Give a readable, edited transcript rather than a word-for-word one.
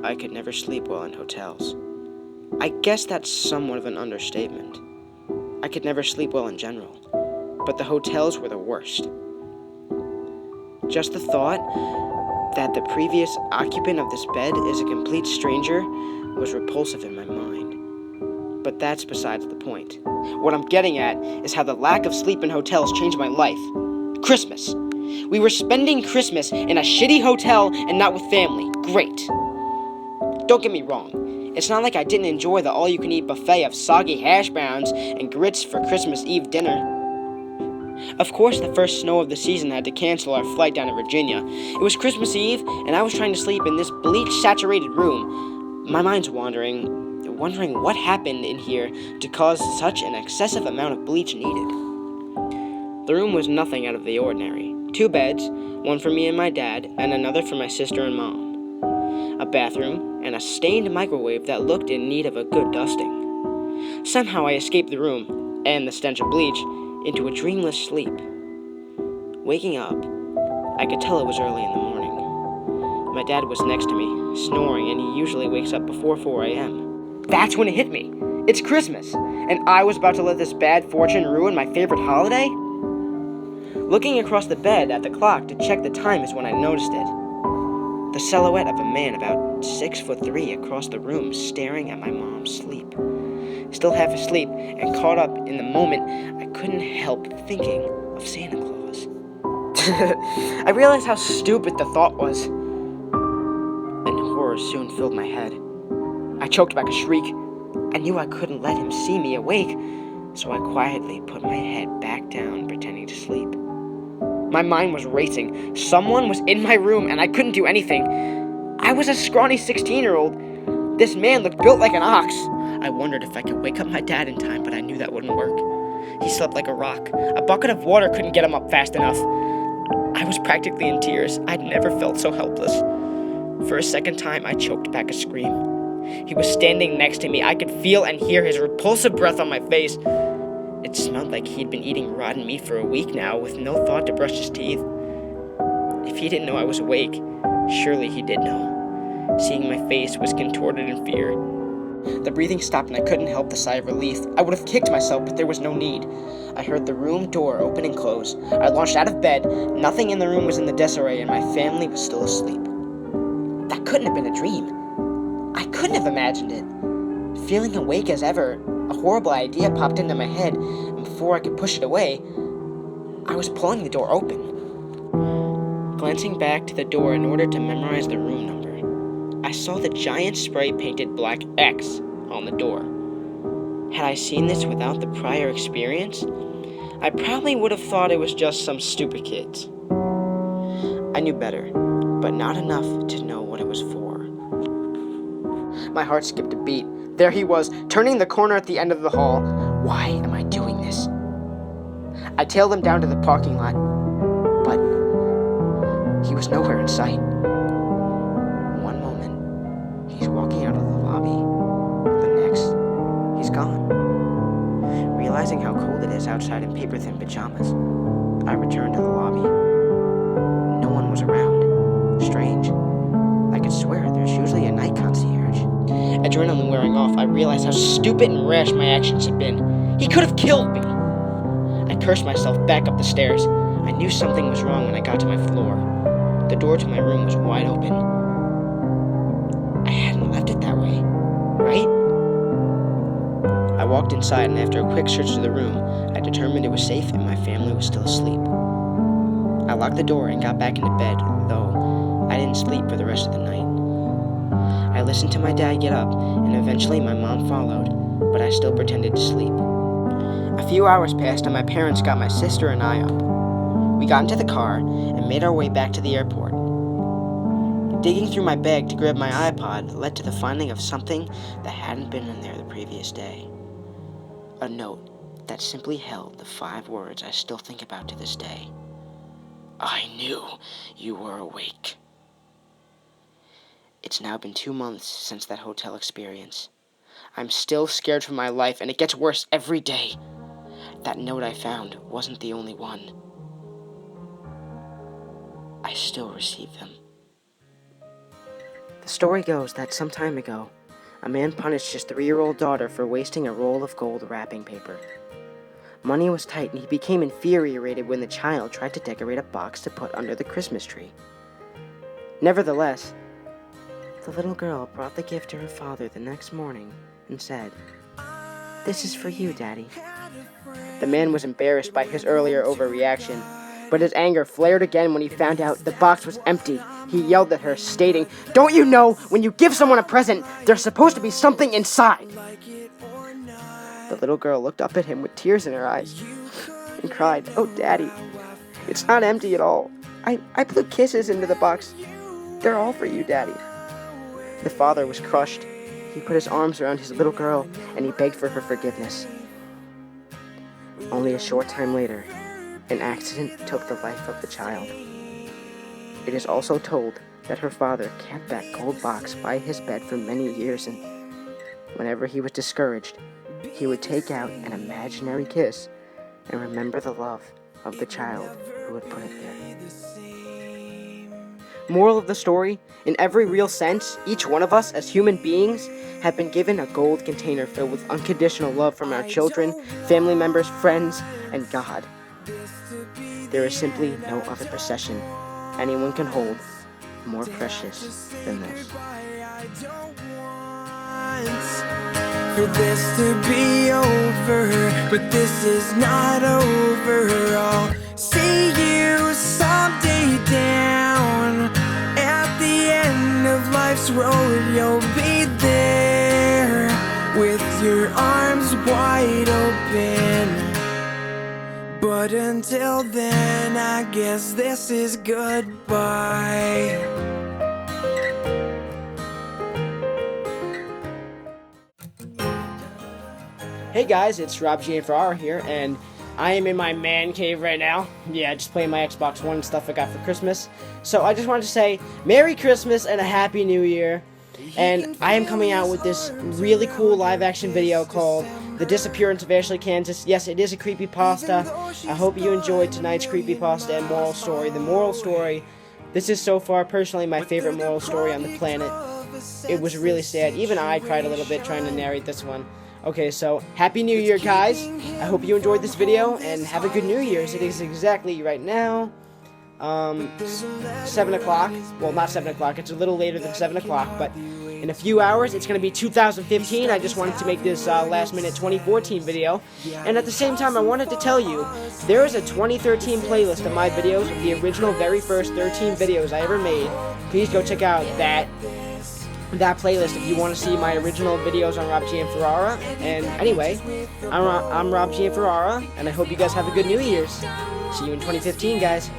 I could never sleep well in hotels. I guess that's somewhat of an understatement. I could never sleep well in general, but the hotels were the worst. Just the thought that the previous occupant of this bed is a complete stranger was repulsive in my mind. But that's besides the point. What I'm getting at is how the lack of sleep in hotels changed my life. Christmas. We were spending Christmas in a shitty hotel and not with family. Great. Don't get me wrong. It's not like I didn't enjoy the all-you-can-eat buffet of soggy hash browns and grits for Christmas Eve dinner. Of course, the first snow of the season had to cancel our flight down to Virginia. It was Christmas Eve, and I was trying to sleep in this bleach-saturated room. My mind's wondering what happened in here to cause such an excessive amount of bleach needed. The room was nothing out of the ordinary. 2 beds, one for me and my dad, and another for my sister and mom. A bathroom, and a stained microwave that looked in need of a good dusting. Somehow I escaped the room, and the stench of bleach, into a dreamless sleep. Waking up, I could tell it was early in the morning. My dad was next to me, snoring, and he usually wakes up before 4 a.m. That's when it hit me. It's Christmas, and I was about to let this bad fortune ruin my favorite holiday? Looking across the bed at the clock to check the time is when I noticed it. The silhouette of a man about 6'3" across the room staring at my mom's sleep. Still half asleep and caught up in the moment, I couldn't help thinking of Santa Claus. I realized how stupid the thought was, and horror soon filled my head. I choked back a shriek. I knew I couldn't let him see me awake, so I quietly put my head back down, pretending to sleep. My mind was racing. Someone was in my room, and I couldn't do anything. I was a scrawny 16-year-old. This man looked built like an ox. I wondered if I could wake up my dad in time, but I knew that wouldn't work. He slept like a rock. A bucket of water couldn't get him up fast enough. I was practically in tears. I'd never felt so helpless. For a second time, I choked back a scream. He was standing next to me. I could feel and hear his repulsive breath on my face. It smelled like he'd been eating rotten meat for a week now, with no thought to brush his teeth. If he didn't know I was awake, surely he did know. Seeing my face was contorted in fear. The breathing stopped and I couldn't help the sigh of relief. I would have kicked myself, but there was no need. I heard the room door open and close. I launched out of bed. Nothing in the room was in the disarray, and my family was still asleep. That couldn't have been a dream. I couldn't have imagined it. Feeling awake as ever, a horrible idea popped into my head, and before I could push it away, I was pulling the door open. Glancing back to the door in order to memorize the room number, I saw the giant spray-painted black X on the door. Had I seen this without the prior experience, I probably would have thought it was just some stupid kids. I knew better, but not enough to know what it was for. My heart skipped a beat. There he was, turning the corner at the end of the hall. Why am I doing this? I tailed him down to the parking lot, but he was nowhere in sight. One moment, he's walking out of the lobby. The next, he's gone. Realizing how cold it is outside in paper-thin pajamas, I returned to the lobby. No one was around. Strange. I could swear there's usually a night concierge. Adrenaline wearing off, I realized how stupid and rash my actions had been. He could have killed me. I cursed myself back up the stairs. I knew something was wrong when I got to my floor. The door to my room was wide open. I hadn't left it that way, right? I walked inside, and after a quick search of the room, I determined it was safe and my family was still asleep. I locked the door and got back into bed, though I didn't sleep for the rest of the night. I listened to my dad get up, and eventually my mom followed, but I still pretended to sleep. A few hours passed, and my parents got my sister and I up. We got into the car and made our way back to the airport. Digging through my bag to grab my iPod led to the finding of something that hadn't been in there the previous day. A note that simply held the 5 words I still think about to this day. I knew you were awake. It's now been 2 months since that hotel experience. I'm still scared for my life, and it gets worse every day. That note I found wasn't the only one. I still receive them. The story goes that some time ago, a man punished his 3-year-old daughter for wasting a roll of gold wrapping paper. Money was tight, and he became infuriated when the child tried to decorate a box to put under the Christmas tree. Nevertheless, the little girl brought the gift to her father the next morning and said, "This is for you, Daddy." The man was embarrassed by his earlier overreaction, but his anger flared again when he found out the box was empty. He yelled at her, stating, "Don't you know, when you give someone a present, there's supposed to be something inside?" The little girl looked up at him with tears in her eyes and cried, "Oh, Daddy, it's not empty at all. I put kisses into the box. They're all for you, Daddy." The father was crushed. He put his arms around his little girl and he begged for her forgiveness. Only a short time later, an accident took the life of the child. It is also told that her father kept that gold box by his bed for many years, and whenever he was discouraged, he would take out an imaginary kiss and remember the love of the child who had put it there. Moral of the story, in every real sense, each one of us as human beings have been given a gold container filled with unconditional love from our children, family members, friends, and God. There is simply no other possession anyone can hold more precious than this. For this to be over, but this is not over. I'll see you someday down at the end of life's road. You'll be there with your arms wide open. But until then, I guess this is goodbye. Hey guys, it's Rob Gianferrara here, and I am in my man cave right now. Yeah, just playing my Xbox One stuff I got for Christmas. So I just wanted to say Merry Christmas and a Happy New Year. And I am coming out with this really cool live-action video called The Disappearance of Ashley, Kansas. Yes, it is a creepypasta. I hope you enjoyed tonight's creepypasta and moral story. The moral story, this is so far personally my favorite moral story on the planet. It was really sad. Even I cried a little bit trying to narrate this one. Okay, so Happy New Year, guys. I hope you enjoyed this video, and have a good New Year's. It is exactly right now 7 o'clock. Well, not 7 o'clock. It's a little later than 7 o'clock, but in a few hours, it's going to be 2015. I just wanted to make this last-minute 2014 video. And at the same time, I wanted to tell you, there is a 2013 playlist of my videos, of the original very first 13 videos I ever made. Please go check out that playlist if you want to see my original videos on Rob Gianferrara. And anyway, I'm Rob Gianferrara, and I hope you guys have a good New Year's. See you in 2015, guys.